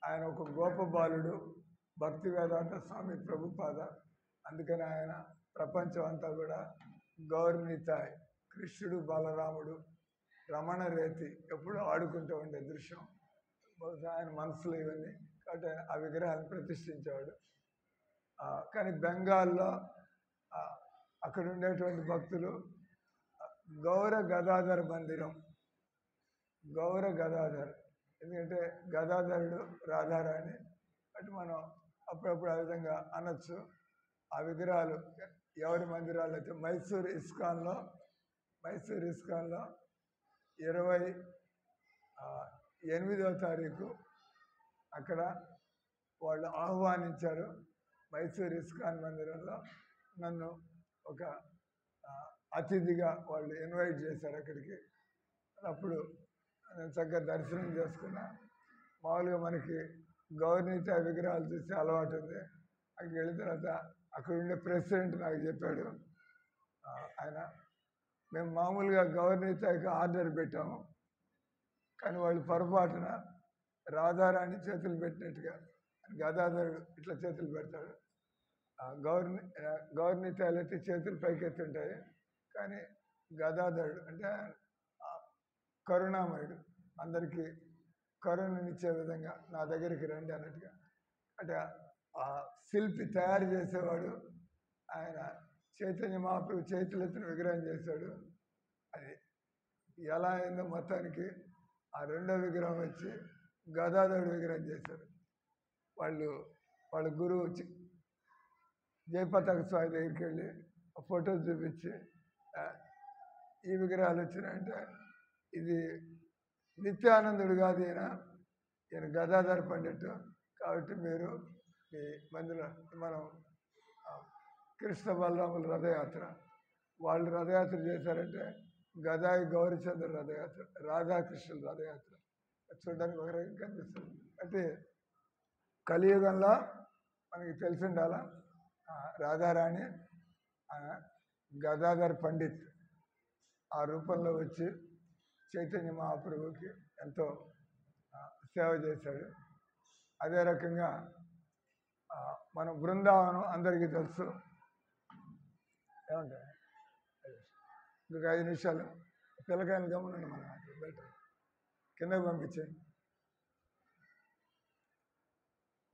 ఆయన ఒక గోప బాలుడు, భక్తి వేదాంత స్వామి ప్రభుపాద. అందుకని ఆయన ప్రపంచం అంతా కూడా గౌరనితాయ్ కృష్ణుడు బలరాముడు రమణ రేతి ఎప్పుడు ఆడుకుంటూ ఉండే దృశ్యం బహుశా ఆయన మనసులో ఇవన్నీ. కాబట్టి ఆ విగ్రహాన్ని ప్రతిష్ఠించేవాడు. కానీ బెంగాల్లో అక్కడ ఉండేటువంటి భక్తులు గౌర గదాధర్ మందిరం, గౌర గదాధర్, ఎందుకంటే గదాధరుడు రాధారాణి అంటే మనం అప్పుడప్పుడు ఆ విధంగా అనొచ్చు. ఆ విగ్రహాలు ఎవరి మందిరాలు అయితే మైసూర్ ఇస్కాన్లో 28వ తారీఖు అక్కడ వాళ్ళు ఆహ్వానించారు. మైసూర్ ఇస్కాన్ మందిరంలో నన్ను ఒక అతిథిగా వాళ్ళు ఇన్వైట్ చేశారు అక్కడికి. అప్పుడు నేను చక్కగా దర్శనం చేసుకున్నా. మామూలుగా మనకి గౌరనీత విగ్రహాలు చూసే అలవాటు ఉంది. అక్కడికి వెళ్ళిన తర్వాత అక్కడ ఉండే ప్రెసిడెంట్ నాకు చెప్పాడు, ఆయన మేము మామూలుగా గౌరనీతకి ఆర్డర్ పెట్టాము, కానీ వాళ్ళు పొరపాటున రాధారాణి చేతులు పెట్టినట్టుగా గదాధరుడు ఇట్లా చేతులు పెడతాడు. గౌరనీతాలు అయితే చేతులు పైకెత్తుంటాయి, కానీ గదాధరుడు అంటే కరుణామయుడు, అందరికీ కరుణనిచ్చే విధంగా నా దగ్గరికి రండి అన్నట్టుగా. అంటే ఆ శిల్పి తయారు చేసేవాడు ఆయన చైతన్య మహాప్రభు చేతులెత్తిన విగ్రహం చేశాడు. అది ఎలా అయిందో మొత్తానికి ఆ రెండో విగ్రహం వచ్చి గదాధరుడు విగ్రహం చేశారు. వాళ్ళ గురువు జయపతాక స్వామి దగ్గరికి వెళ్ళి ఫోటో చూపించి ఈ విగ్రహాలు వచ్చినాయంటే ఇది నిత్యానందుడు కాదు, ఈయన గదాధర్ పండిట్, కాబట్టి మీరు మీ మందిలో మనం కృష్ణ బలరాముల రథయాత్ర, వాళ్ళు రథయాత్ర చేశారంటే గదాయి గౌరీచంద్ర రథయాత్ర, రాధాకృష్ణుల రథయాత్ర చూడడానికి ఒక రకంగా కనిపిస్తుంది. అంటే కలియుగంలో మనకి తెలిసి ఉండాలా రాధారాణి గదాధర్ పండిత్ ఆ రూపంలో వచ్చి చైతన్య మహాప్రభుకి ఎంతో సేవ చేశాడు. అదే రకంగా మనం బృందావనం అందరికీ తెలుసు. ఏమంటారు ఇంకొక 5 నిమిషాలు పిల్లకాయలు గమనండి, మనం బెటర్ కిందకి పంపించే.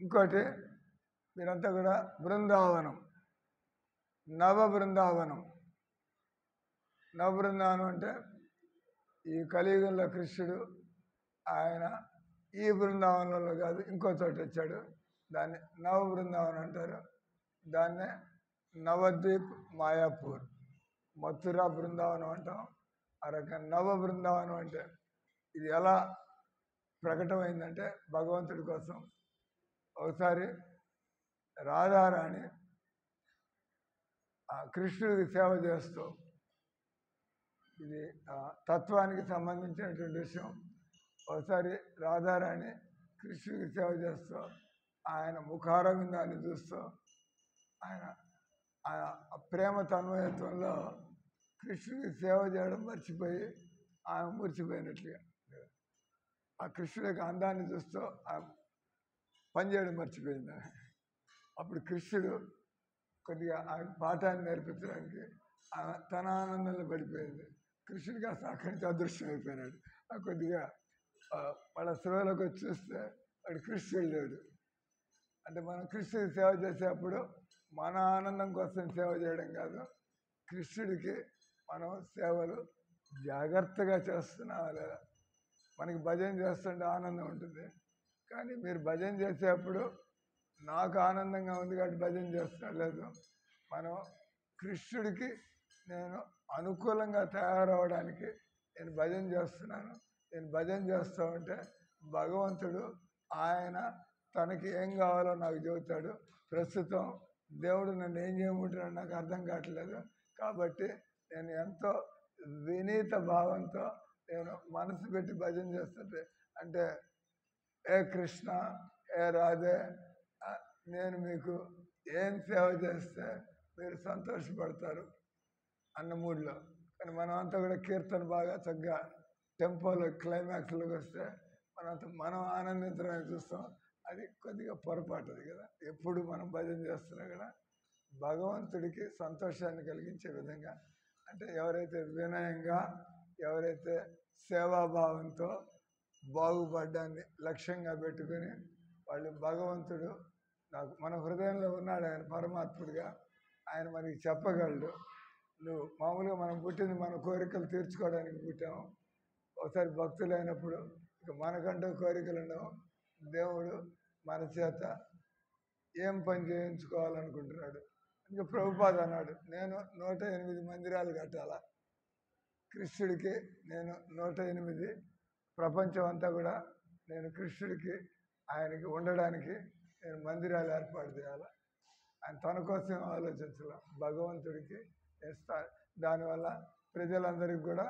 ఇంకోటి మీరంతా కూడా బృందావనం, నవ బృందావనం అంటే ఈ కలియుగంలో కృష్ణుడు ఆయన ఈ బృందావనంలో కాదు ఇంకో చోట వచ్చాడు, దాన్ని నవ బృందావనం అంటారు. దాన్నే నవద్వీప్ మాయాపూర్, మథురా బృందావనం అంటాం. ఆ రకంగా నవ బృందావనం అంటే ఇది ఎలా ప్రకటమైందంటే భగవంతుడి కోసం ఒకసారి రాధారాణి కృష్ణుడికి సేవ చేస్తూ, ఇది తత్వానికి సంబంధించినటువంటి విషయం. ఒకసారి రాధారాణి కృష్ణుడికి సేవ చేస్తూ ఆయన ముఖారవిందాన్ని చూస్తూ ఆయన ఆ ప్రేమ తన్మయత్వంలో కృష్ణుడికి సేవ చేయడం మర్చిపోయి ఆయన మురిచిపోయినట్లుగా ఆ కృష్ణుడి యొక్క అందాన్ని చూస్తూ పనిచేయడం మర్చిపోయింది. అప్పుడు కృష్ణుడు కొద్దిగా ఆ పాఠాన్ని నేర్పించడానికి తన ఆనందంలో పడిపోయింది. కృష్ణుడికి అసలు అక్కడి నుంచి అదృశ్యం అయిపోయినాడు. కొద్దిగా వాళ్ళ సేవలోకి వచ్చి చూస్తే వాడు కృష్ణుడు లేడు. అంటే మనం కృష్ణుడికి సేవ చేసేటప్పుడు మన ఆనందం కోసం సేవ చేయడం కాదు, కృష్ణుడికి మనం సేవలు జాగ్రత్తగా చేస్తున్నావా లేదా. మనకి భజన చేస్తుంటే ఆనందం ఉంటుంది, కానీ మీరు భజన చేసేటప్పుడు నాకు ఆనందంగా ఉంది కాబట్టి భజన చేస్తున్నా లేదు, మనం కృష్ణుడికి నేను అనుకూలంగా తయారవడానికి నేను భజన చేస్తున్నాను. నేను భజన చేస్తూ ఉంటే భగవంతుడు ఆయన తనకి ఏం కావాలో నాకు చెబుతాడు. ప్రస్తుతం దేవుడు నన్ను ఏం చేయమంటున్నాడు నాకు అర్థం కావట్లేదు, కాబట్టి నేను ఎంతో వినీత భావంతో నేను మనసు పెట్టి భజన చేస్తుంటే, అంటే ఏ కృష్ణ ఏ రాధే, నేను మీకు ఏం సేవ చేస్తే మీరు సంతోషపడతారు అన్న మూడ్లో. కానీ మనం అంతా కూడా కీర్తన బాగా చక్కగా టెంపోలో క్లైమాక్స్లోకి వస్తే మనం ఆనందించడానికి చూస్తాం. అది కొద్దిగా పొరపాటు అది కదా. ఎప్పుడు మనం భజన చేస్తున్నా కూడా భగవంతుడికి సంతోషాన్ని కలిగించే విధంగా, అంటే ఎవరైతే వినయంగా, ఎవరైతే సేవాభావంతో బాగుపడ్డాన్ని లక్ష్యంగా పెట్టుకుని వాళ్ళు భగవంతుడు నాకు మన హృదయంలో ఉన్నాడు, ఆయన పరమాత్ముడిగా, ఆయన మనకి చెప్పగలడు. నువ్వు మామూలుగా మనం పుట్టింది మన కోరికలు తీర్చుకోవడానికి పుట్టాము. ఒకసారి భక్తులు అయినప్పుడు ఇక మనకంటూ కోరికలు ఉండవు. దేవుడు మన చేత ఏం పని చేయించుకోవాలనుకుంటున్నాడు. ఇంకా ప్రభుపాద అన్నాడు, నేను 108 మందిరాలు కట్టాలా కృష్ణుడికి, నేను 108 ప్రపంచం అంతా కూడా నేను కృష్ణుడికి ఆయనకి ఉండడానికి నేను మందిరాలు ఏర్పాటు చేయాలి. ఆయన తన కోసం ఆలోచించాల, భగవంతుడికి దానివల్ల ప్రజలందరికీ కూడా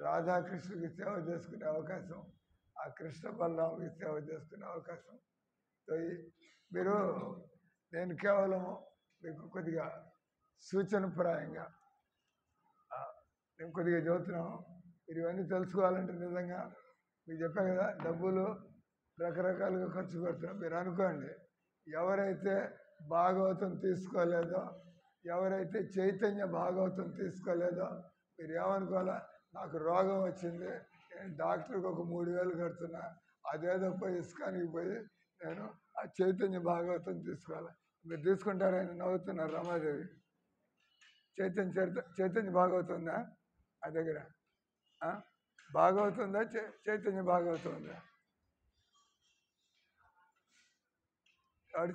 రాధాకృష్ణుడికి సేవ చేసుకునే అవకాశం, ఆ కృష్ణ బలరాముడికి సేవ చేసుకునే అవకాశం. మీరు నేను కేవలం మీకు కొద్దిగా సూచనప్రాయంగా నేను కొద్దిగా చదువుతున్నాను. మీరు ఇవన్నీ తెలుసుకోవాలంటే నిజంగా మీకు చెప్పా కదా, డబ్బులు రకరకాలుగా ఖర్చు పెడుతున్నాం. మీరు అనుకోండి, ఎవరైతే భాగవతం తీసుకోలేదో, ఎవరైతే చైతన్య భాగవతం తీసుకోలేదో, మీరు ఏమనుకోవాలా, నాకు రోగం వచ్చింది, నేను డాక్టర్కి ఒక 3000 కడుతున్నా, అదేదో పోయి ఇస్కానికి పోయి నేను ఆ చైతన్య భాగవతం తీసుకోవాలి. మీరు తీసుకుంటారని నవ్వుతున్నారు రమాదేవి. చైతన్య భాగవతం ఉందా ఆ దగ్గర? భాగవతం ఉందా? చైతన్య భాగవతం ఉందా? వాడి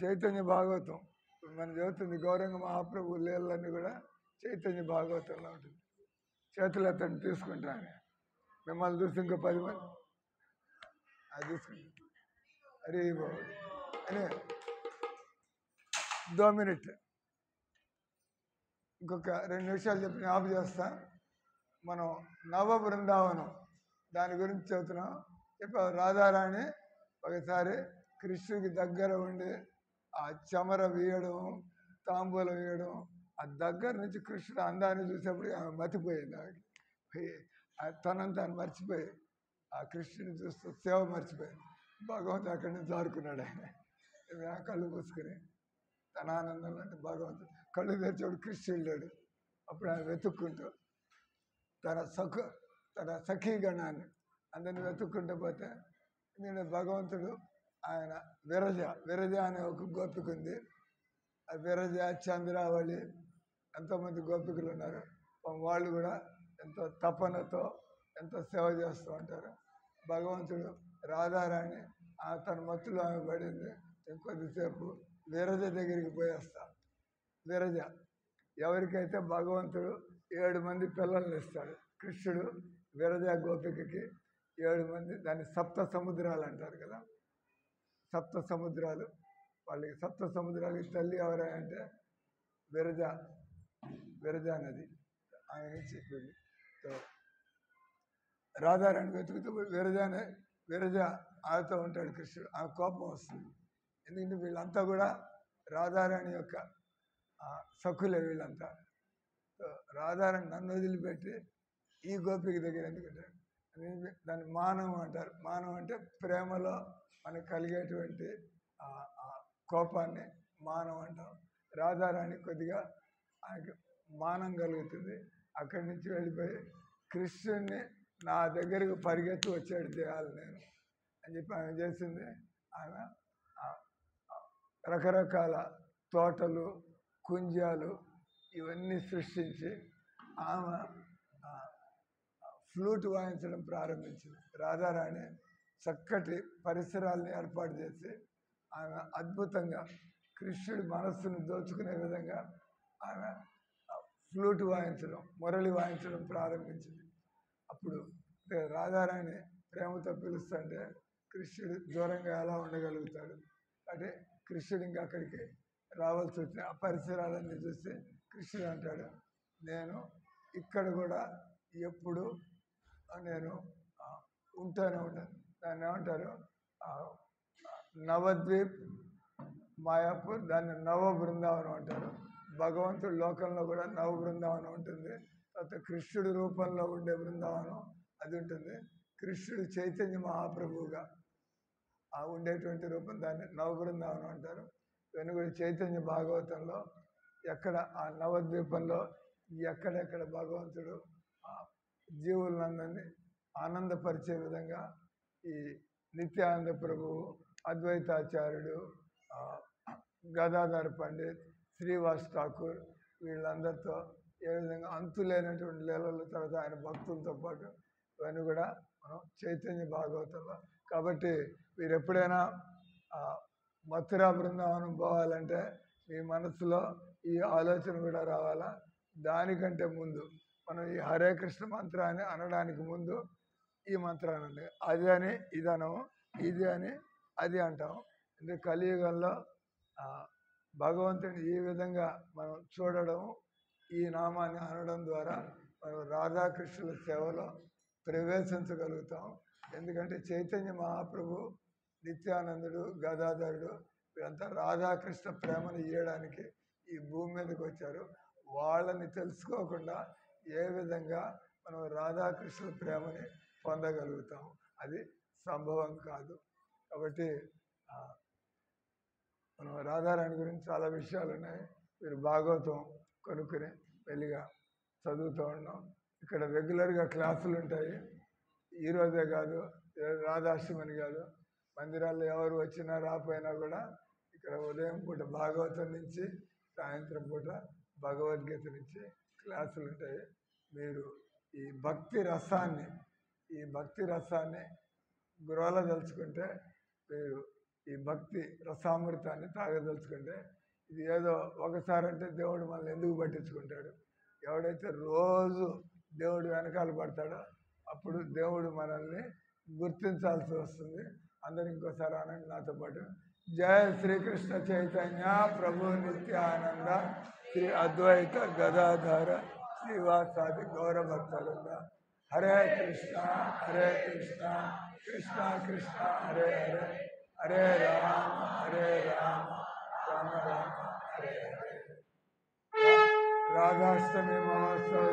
చైతన్య భాగవతం మనం చదువుతుంది. గౌరంగ మహాప్రభు లీలన్నీ కూడా చైతన్య భాగవతంలో ఉంటుంది. చేతులు అతన్ని తీసుకుంటాను, మిమ్మల్ని చూసి ఇంకో 10 మంది అది తీసుకుంటాను. అరే బాబు అని 2 మినిట్ ఇంకొక 2 నిమిషాలు చెప్పి ఆపు చేస్తా. మనం నవ బృందావనం దాని గురించి చెబుతున్నాం. ఇప్పుడు రాధారాణి ఒకసారి కృష్ణుడికి దగ్గర ఉండి ఆ చెమర వీయడం, తాంబూలం వేయడం, ఆ దగ్గర నుంచి కృష్ణుడు అందాన్ని చూసేప్పుడు ఆమె మతిపోయింది. ఆమెకి తనంతా మర్చిపోయి ఆ కృష్ణుని చూస్తూ సేవ మర్చిపోయింది. భగవంతుడు అక్కడి నుంచి జారుకున్నాడు. ఆయన కళ్ళు మూసుకుని తన ఆనందంలో, అంటే భగవంతుడు కళ్ళు తెరిచేవాడు కృష్ణుడు లేడు. అప్పుడు ఆయన వెతుక్కుంటూ తన సఖీగణాన్ని అందరిని వెతుక్కుంటూ పోతే నేను భగవంతుడు ఆయన విరజ అనే ఒక గోపిక ఉంది. ఆ విరజ, చంద్రావళి ఎంతోమంది గోపికలు ఉన్నారు. వాళ్ళు కూడా ఎంతో తపనతో ఎంతో సేవ చేస్తూ ఉంటారు. భగవంతుడు రాధారాణి తన మత్తులో ఆమె పడింది. ఇంకొద్దిసేపు విరజ దగ్గరికి పోయేస్తా. విరజ ఎవరికైతే భగవంతుడు 7 మంది పిల్లల్ని ఇస్తాడు. కృష్ణుడు విరజ గోపికకి 7 మంది, దాన్ని సప్త సముద్రాలు అంటారు కదా. సప్త సముద్రాలు, వాళ్ళకి సప్త సముద్రాలకి తల్లి ఎవరంటే విరజ నది. ఆయన చెప్పింది. రాధారాణి వెతుకుతూ విరజ ఆడుతూ ఉంటాడు కృష్ణుడు. ఆమె కోపం వస్తుంది. ఎందుకంటే వీళ్ళంతా కూడా రాధారాణి యొక్క సఖులే వీళ్ళంతా. రాధారాణి నన్ను వదిలిపెట్టి ఈ గోపిక దగ్గర ఎందుకంటారు. దాన్ని మానవం అంటారు. మానవం అంటే ప్రేమలో మనకు కలిగేటువంటి కోపాన్ని మానవం అంటాం. రాధారాణి కొద్దిగా ఆయనకి మానం కలుగుతుంది. అక్కడి నుంచి వెళ్ళిపోయి కృష్ణుడిని నా దగ్గరకు పరిగెత్తి వచ్చాడు చేయాలి నేను అని చెప్పి ఆమె చేసింది. ఆమె రకరకాల తోటలు, కుంజాలు ఇవన్నీ సృష్టించి ఆమె ఫ్లూట్ వాయించడం ప్రారంభించింది. రాధారాణి చక్కటి పరిసరాలని ఏర్పాటు చేసి ఆమె అద్భుతంగా కృష్ణుడి మనస్సును దోచుకునే విధంగా ఆమె ఫ్లూట్ వాయించడం, మురళి వాయించడం ప్రారంభించింది. అప్పుడు రాధారాణి ప్రేమతో పిలుస్తుంటే కృష్ణుడు దూరంగా ఎలా ఉండగలుగుతాడు? అంటే కృష్ణుడు ఇంకా అక్కడికి రావాల్సి వచ్చిన ఆ పరిసరాలన్నీ చూసి కృష్ణుడు అంటాడు, నేను ఇక్కడ కూడా ఎప్పుడు నేను ఉంటాను. దాన్ని ఏమంటారు? నవద్వీప్, మాయాపూర్, దాన్ని నవ బృందావనం అంటారు. భగవంతుడి లోకంలో కూడా నవ బృందావనం ఉంటుంది. తర్వాత కృష్ణుడి రూపంలో ఉండే బృందావనం అది ఉంటుంది. కృష్ణుడు చైతన్య మహాప్రభువుగా ఉండేటువంటి రూపం దాన్ని నవ బృందావనం అంటారు. ఇవన్నీ కూడా చైతన్య భాగవతంలో ఎక్కడ ఆ నవద్వీపంలో ఎక్కడెక్కడ భగవంతుడు జీవులందరినీ ఆనందపరిచే విధంగా ఈ నిత్యానంద ప్రభువు, అద్వైతాచార్యుడు, గదాధర్ పండిత్, శ్రీవాస్ ఠాకూర్ వీళ్ళందరితో ఏ విధంగా అంతులేనటువంటి లీలల తర్వాత ఆయన భక్తులతో పాటు ఇవన్నీ కూడా మనం చైతన్య భాగవతంలో. కాబట్టి మీరు ఎప్పుడైనా మథురా బృందావనం పోవాలంటే మీ మనసులో ఈ ఆలోచన కూడా రావాలా. దానికంటే ముందు మనం ఈ హరే కృష్ణ మంత్రాన్ని అనడానికి ముందు ఈ మంత్రాన్ని అది అని ఇది అనము, ఇది అని అది అంటాం. అంటే కలియుగంలో భగవంతుని ఈ విధంగా మనం చూడడం, ఈ నామాన్ని అనడం ద్వారా మనం రాధాకృష్ణుల సేవలో ప్రవేశించగలుగుతాం. ఎందుకంటే చైతన్య మహాప్రభు, నిత్యానందుడు, గదాధరుడు వీళ్ళంతా రాధాకృష్ణ ప్రేమను ఇయ్యడానికి ఈ భూమి మీదకి వచ్చారు. వాళ్ళని తెలుసుకోకుండా ఏ విధంగా మనం రాధాకృష్ణుల ప్రేమని పొందగలుగుతాం? అది సంభవం కాదు. కాబట్టి మనం రాధారాణి గురించి చాలా విషయాలు ఉన్నాయి. మీరు భాగవతం కొనుక్కుని వెళ్ళిగా చదువుతూ ఉన్నాం. ఇక్కడ రెగ్యులర్గా క్లాసులు ఉంటాయి. ఈరోజే కాదు, రాధాష్టమని కాదు, మందిరాల్లో ఎవరు వచ్చినా రాపోయినా కూడా ఇక్కడ ఉదయం పూట భాగవతం నుంచి సాయంత్రం పూట భగవద్గీత నుంచి క్లాసులు ఉంటాయి. మీరు ఈ భక్తి రసాన్ని గురవలదలుచుకుంటే, మీరు ఈ భక్తి రసామృతాన్ని తాగదలుచుకుంటే, ఇది ఏదో ఒకసారి అంటే దేవుడు మనల్ని ఎందుకు పట్టించుకుంటాడు? ఎవడైతే రోజు దేవుడు వెనకాల పడతాడో అప్పుడు దేవుడు మనల్ని గుర్తించాల్సి వస్తుంది. అందరు ఇంకోసారి అనండి నాతో పాటు. జయ శ్రీకృష్ణ చైతన్య ప్రభు నిత్యానంద శ్రీ అద్వైత గదాధర శ్రీవాసాది గౌరభక్తులుంద. హరే కృష్ణ కృష్ణ కృష్ణ హరే హరే, హరే రామ రామ రామ హరే హరే. రాధాష్టమి మహోత్సవ